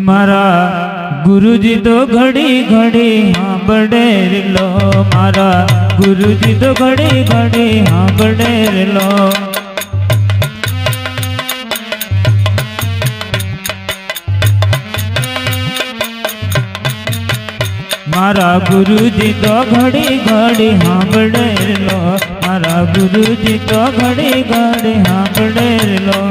मारा गुरुजी तो घड़ी घड़ी हाँ बड़ेर लो, मारा गुरुजी तो घड़ी घड़ी हाँ बड़ेर लो। मारा गुरुजी तो घड़ी घड़ी हाँ बड़ेर लो, मारा गुरुजी तो घड़ी घड़ी हाँ बड़ेर लो।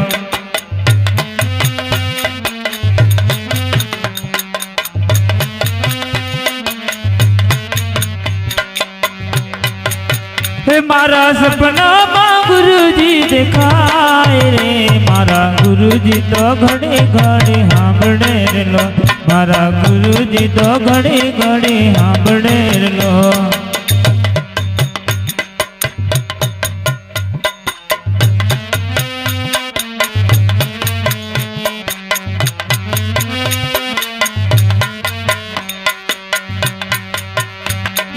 मारा सपना माँ गुरुजी दिखाए रे, मारा गुरुजी तो घड़ी घड़ी हाँ बड़ेर लो, मारा गुरुजी तो घड़ी घड़ी हाँ बड़ेर लो।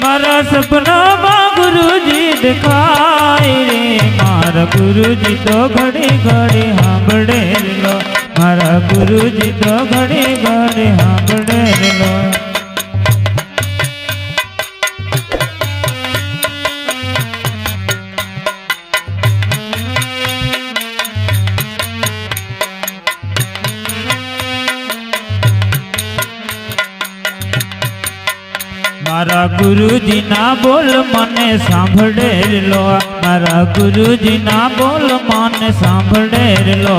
मारा सपना माँ गुरुजी दिखाए रे, मारा गुरुजी तो घड़ी घड़ी हाँ बड़ेर लो, मारा गुरुजी तो घड़ी घड़ी हाँ बड़ेर लो। मारा गुरुजी ना बोल मने सांभळेर लो, मारा गुरुजी ना बोल मने सांभळेर लो।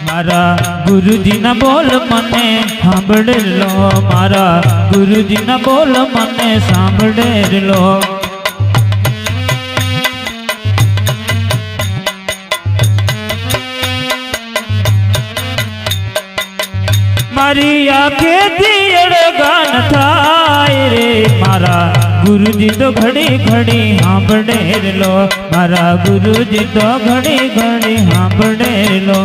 मारा गुरुजी ना बोल मने सांभळेर लो, मारा गुरुजी ना बोल मने सांभळेर लो। मारी आंखें थी अड़गान थाय रे, मारा गुरुजी तो घड़ी घड़ी हाँ बड़ेर लो, मारा गुरुजी तो घड़ी घड़ी हाँ बड़ेर लो।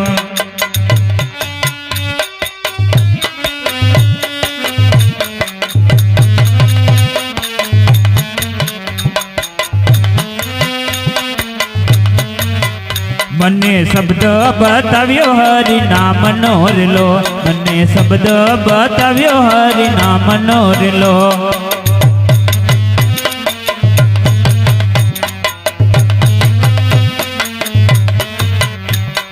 मने शब्द बताव्यो हरि नाम नोर लो, मने शब्द बताव्यो हरि नाम नोर लो।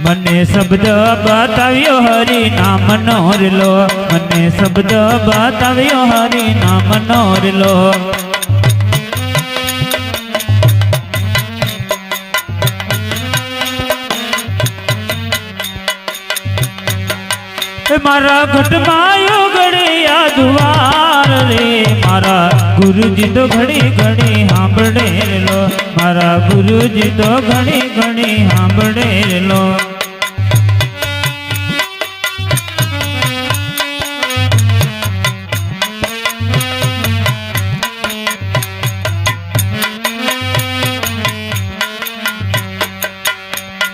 मने शब्द बताव्यो हरि नाम नोर लो, मने शब्द बताव्यो हरि नाम नोर लो। मारा घटमायो गड़िया दुआर रे, मारा गुरुजी तो घड़ी घड़ी हाँ बड़ेर लो, मारा गुरुजी तो घड़ी घड़ी हाँ बड़ेर लो।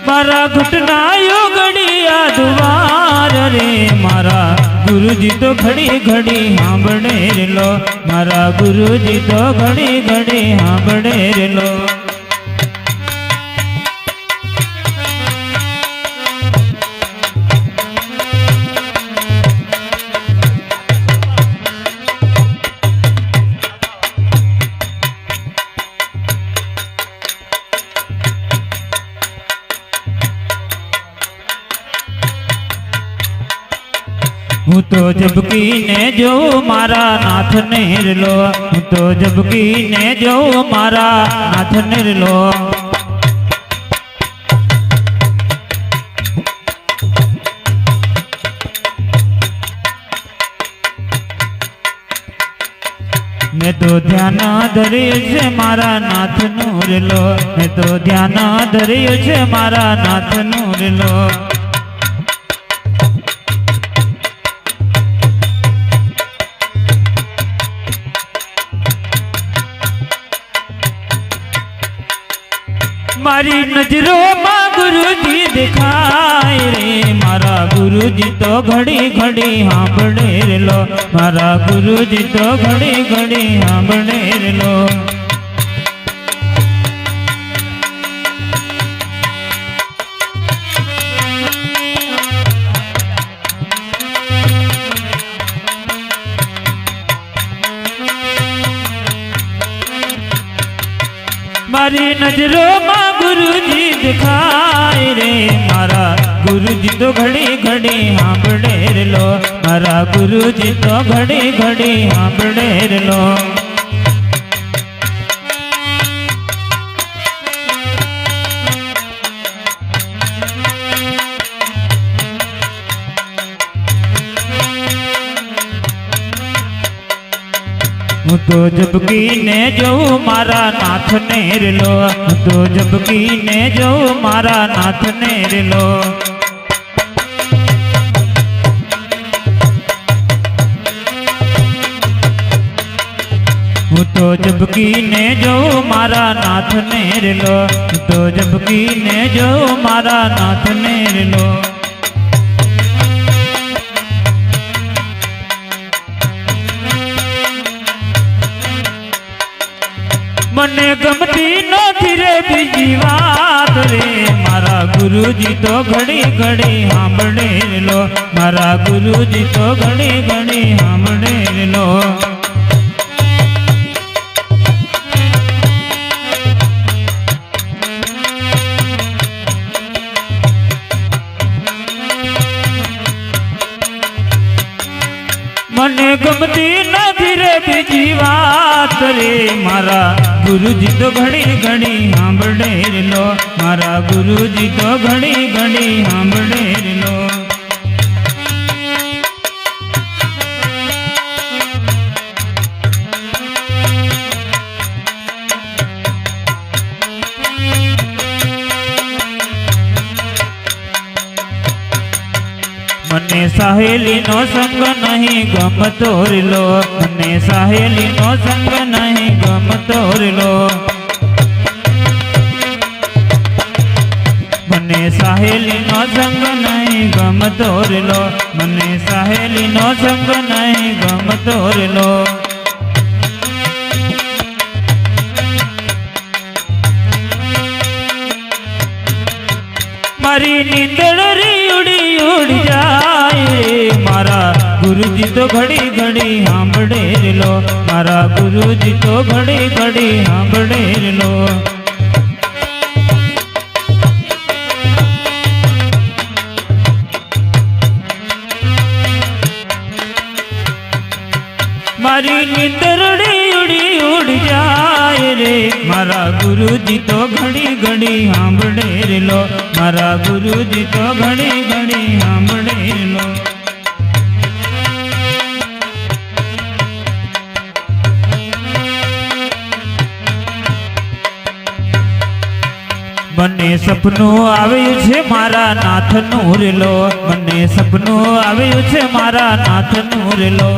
मारा घुटनायो गड़िया दुआर रे, मारा गुरुजी तो घड़ी घड़ी हाँ बड़ेर लो, मारा गुरुजी तो घड़ी घड़ी हाँ बड़ेर लो। हूँ तो जबकि ने जो मारा नाथ नेर लो, हूँ तो जबकि ने जो मारा नाथ नेर लो। मैं तो ध्यान धरियो छे मारा नाथ नूर लो, मैं तो ध्यान धरियो छे मारा नाथ नूर लो। मारी नजरों माँ गुरुजी दिखाए रे, मारा गुरुजी तो घड़ी घड़ी हाँ बड़ेर लो, मारा गुरुजी तो घड़ी घड़ी हाँ बड़ेर लो। गुरुजी तो घड़ी घड़ी सांभळे लो। हूँ तो जबकी ने जो मारा नाथ ने लो। हूँ तो जबकी ने जो मारा नाथ ने लो। हूँ तो जबकी ने जो मारा नाथ ने लो। हूँ तो जबकी ने जो मारा नाथ ने लो। मने गमती नथी रे बीजी वात रे। मारा गुरुजी तो घड़ी घड़ी सांभळे लो। मारा गुरुजी तो घड़ी घड़ी सांभळे लो। मने गमती नथी रे बीजी वात रे। मारा गुरुजी तो घड़ी घड़ी सांभळे लो। मारा गुरुजी तो घड़ी घड़ी सांभळे लो। मने सहेली नो संग नहीं गमतो लो। मने सहेली नो संग नहीं गमतो लो। मने सहेली नो संग नहीं गमतो लो। मने सहेली नो संग नहीं गमतो लो। मारी नींदड़ी उड़ी उड़ जाए। मारा गुरुजी तो घड़ी घड़ी सांभळे लो। मारा गुरुजी तो घड़ी घड़ी सांभळे लो। मारी नींदड़ी उड़ी उड़ जाए रे। मारा गुरुजी तो घड़ी घड़ी सांभळे लो। मारा गुरुजी तो घड़ी घड़ी सांभळे लो। मने सपनों आव्યું છે મારા નાથનું રે લો। મને સપનું આવ્યું છે મારા નાથનું રે લો।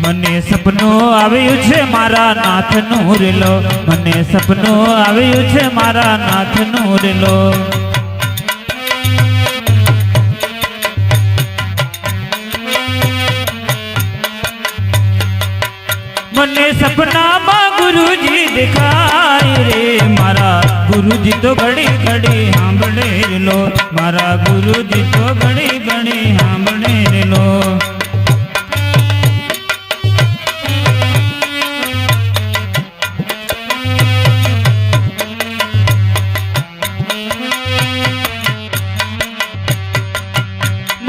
મને સપનું આવ્યું છે મારા નાથનું રે લો। મને સપનું આવ્યું છે મારા નાથનું રે લો। मने सपना मां गुरुजी दिखाई रे। मारा गुरुजी तो घड़ी घड़ी सांभळे लो। मारा गुरुजी तो घड़ी घड़ी सांभळे लो।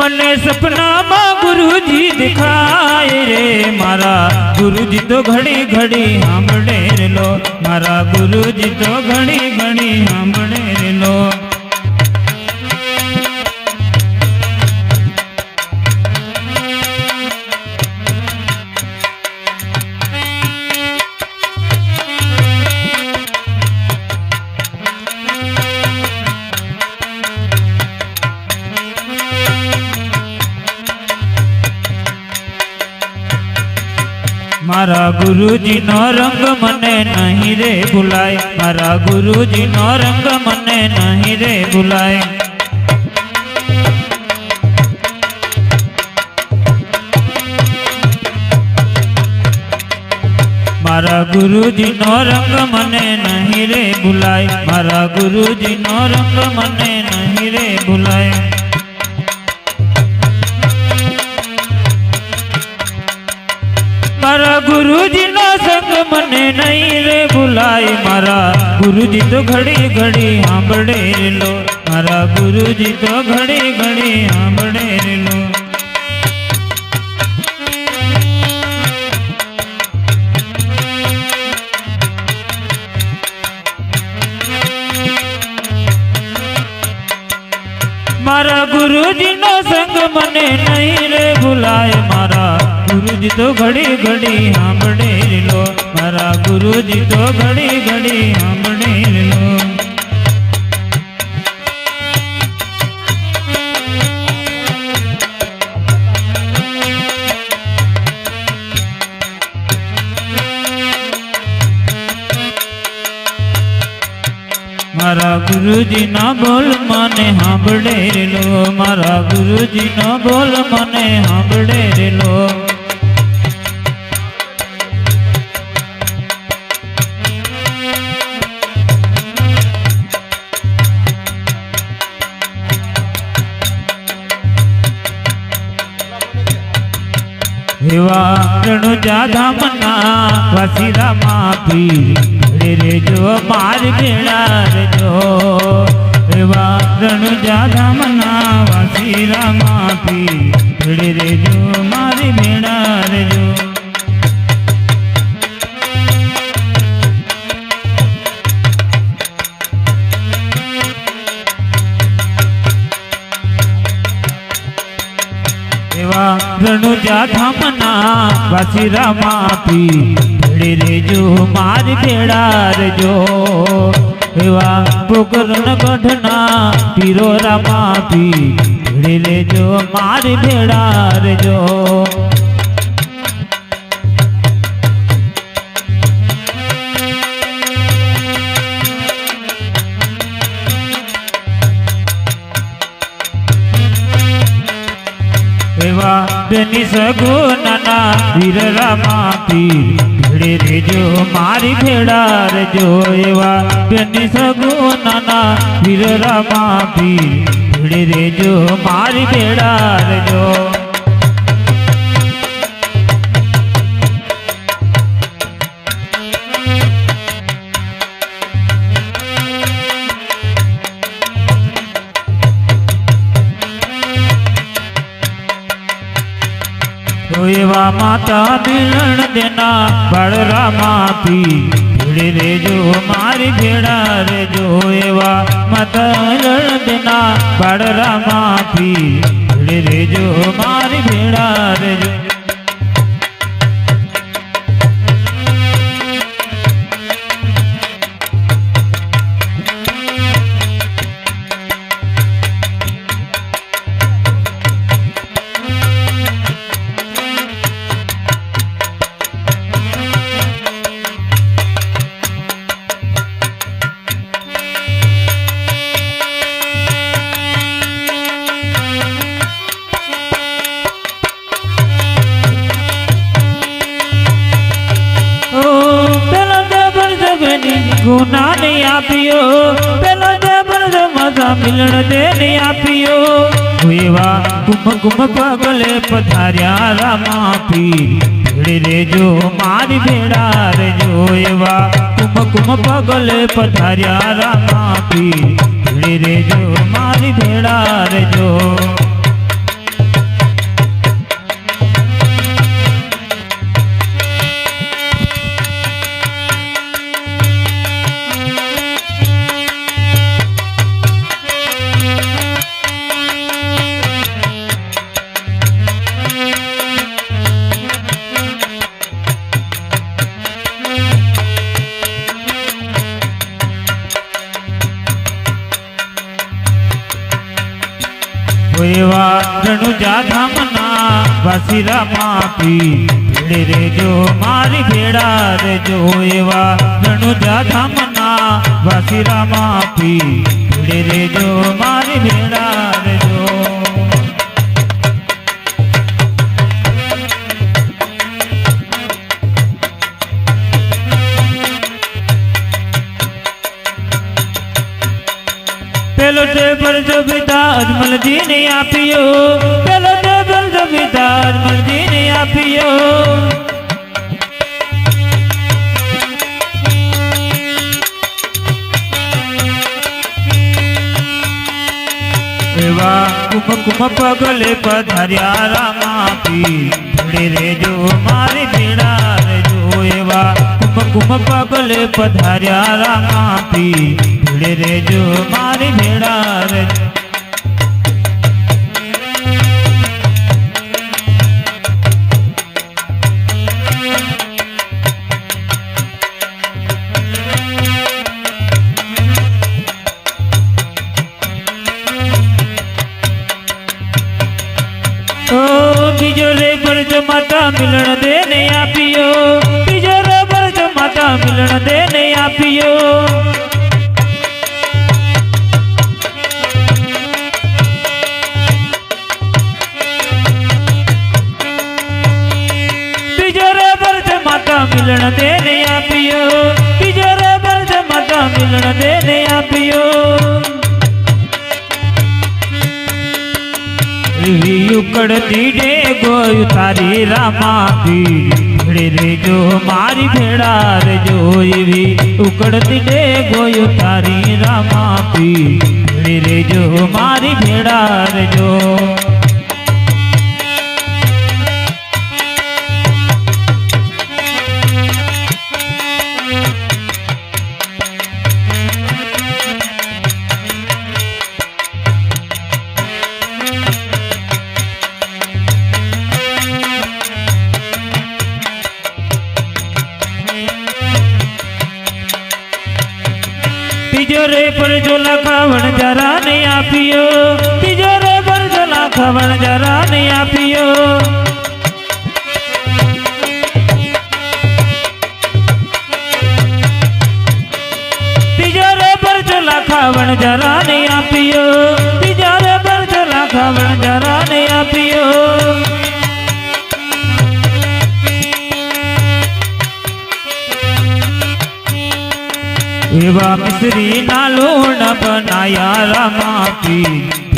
मने सपना मां गुरुजी दिखाए रे। मारा गुरुजी तो घड़ी घड़ी सांभळे लो। मारा गुरुजी तो घड़ी घड़ी सांभळे लो। मारा गुरुजी नो रंग मने नहीं रे भुलाय। मारा गुरुजी नो रंग मने नहीं रे भुलाय। मारा गुरुजी नो रंग मने नहीं रे भुलाय। मारा गुरुजी नो रंग मने नहीं रे भुलाय। मारा गुरुजी नो ગુરુજી તો ઘડી ઘડી સાંભળેલો, મારા ગુરુજી તો ઘડી ઘડી સાંભળેલો. મારા ગુરુજી નો સંગ મને નહીં રે ભૂલાય, મારા ગુરુજી તો ઘડી ઘડી સાંભળેલો, મારા ગુરુજી તો ઘડી ઘડી સાંભળેલો. મારા ગુરુજી ના બોલ મને સાંભળેલો, મારા ગુરુજી નો બોલ મને સાંભળેલો. એવા રણુજા ધામના વાસીરા માફી રેજો માર ભેળા રેજો, એવા રણુજા ધામના વાસીરા માફી રેજો મારી ભેળા રેજો. એવા રણુજા ધામના વાસીરા માફી રેજો મારી ભેળા રેજો, એવા પોકરણ ગઢના પીરોરા માફી રેજો મારી ભેળા રેજો. એવા બેની સગુનાના વીરરા માફી રેજો મારી ભેળા રેજો, એવા બેની સગુનાના વીરરા માફી રેજો મારી ભેળા રેજો. એવા માતા દિલણ દેના બાળરા માફી રેજો મારી ભેળા રેજો, એવા માતા દિલણ દેના બાળરા માફી રેજો મારી ભેળા રેજો. ગુના નહીં આપ્યો પેલો જબર મજા મિલણ દે નહીં આપ્યો, એવા કુમ કુમ પગલે પધાર્યા રામા પીર રેજો મારી ભેળા રેજો, એવા કુમ કુમ પગલે પધાર્યા રામા પીર રેજો મારી ભેળા રેજો. એવા રણુજા ધામના વાસીરા માફી રેજો મારી ભેળા રેજો, એવા રણુજા ધામના વાસીરા માફી રેજો મારી ભેળા રેજો. પેલો ટેબલ જબીતા અજમલજી ને આપ્યો, પેલો ટેબલ જબીતા અજમલજી ને આપ્યો, એવા કુમકુમ પગલે પધાર્યા રામા પીર ભળે રેજો મારી ભેળા રેજો એવા કુમકુમ પગલે પધાર્યા રામા પીર ભળે રેજો મારી ભેળા રેજો बीजो रे बरज माता मिलन देने आपियो बीजो रे बरज माता मिलन देने आपियो बीजो रे बरज माता मिलन देने आपियो बीजो रे बरज माता मिलन देने आपियो उकड़ती डे गोयु तारी रामा पीर भड़े रेजो मारी भेड़ा रेजो एवी उकड़ती डे गोयु तारी रामा पीर भड़े रेजो मारी भेड़ा रेजो तिजोरे पर झोला खावण जरा नहीं आपियो तिजोरे पर झोला खावण जरा नहीं आपियो तिजोरे पर झोला खावण जरा नहीं आपियो तिजोरे पर झोला खावण जरा नहीं आपियो एवा मिश्री ना लोण बनाया रामा पीर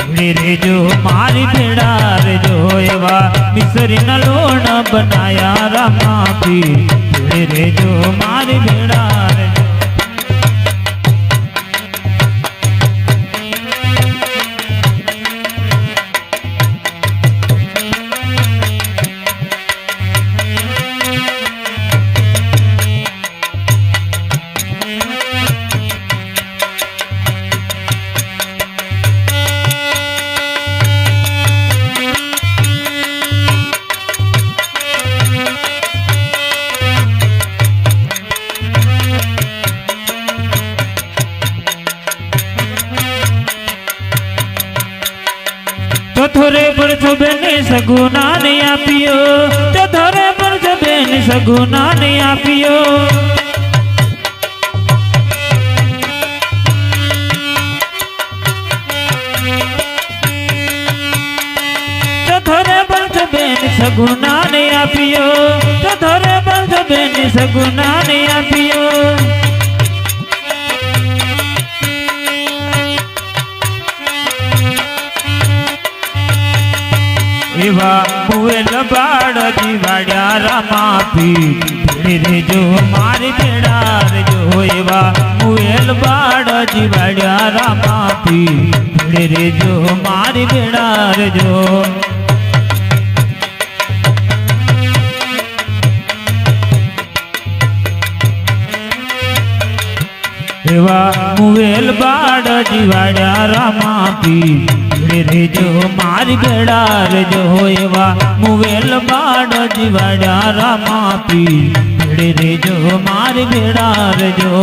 भड़े रेजो मारी भेड़ा रेजो एवा मिश्री ना लोण बनाया रामा पीर भड़े रेजो मारी भेड़ा रेजो थोरे पर बेने सगुना नहीं आपियो तो थोरे पर बेने सगुना नहीं आपियो तो थोरे पर बेने सगुना नहीं आपियो तो थोरे पर बेने सगुना नहीं आपियो एवा मुएल बाड़ जीवाड़ा रामा पीर भड़े रेजो मारी भेड़ा रेजो एवा मुएल बाड़ जीवाड़ा रामा पीर भड़े रेजो मारी भेड़ा रेजो एवा मुएल बाड़ जीवाड़ा रामा पीर भड़े रेजो मारी भेड़ा रेजो एवा मुवेल बाड़ जीवाड़ा रामा पीर भड़े रेजो मारी भेड़ा रेजो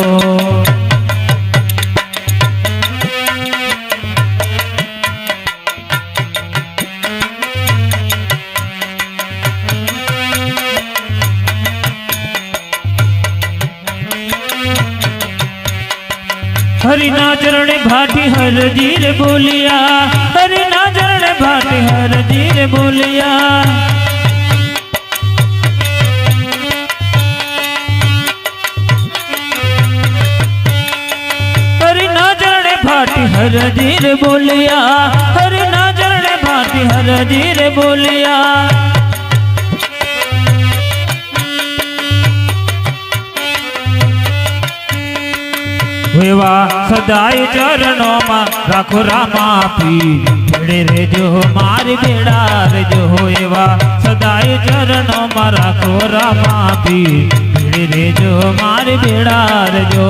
हरि ना चरण भाटी हर जीर बोलिया हरि ना चरण भाटी हर जीर बोलिया हरि ना चरण भाटी हर जीर बोलिया हरि ना चरण भाटी हर जीर बोलिया એવા સદાય ચરણોમાં રાખો રામા પીર ભેળે રેજો મારી ભેળા રેજો એવા સદાય ચરણોમાં રાખો રામા પીર ભેળે રેજો મારી ભેળા રેજો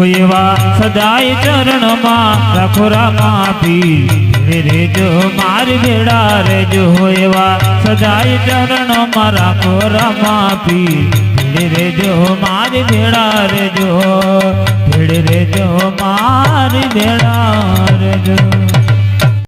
એવા સદાય ચરણમાં રાખો રામા પીર ભેળે રેજો મારી ભેળા રેજો એવા સદાય ચરણમાં રાખો રામા પીર ભેળે રેજો મારી ભેળા રેજો ભેળે રેજો મારી ભેળા રેજો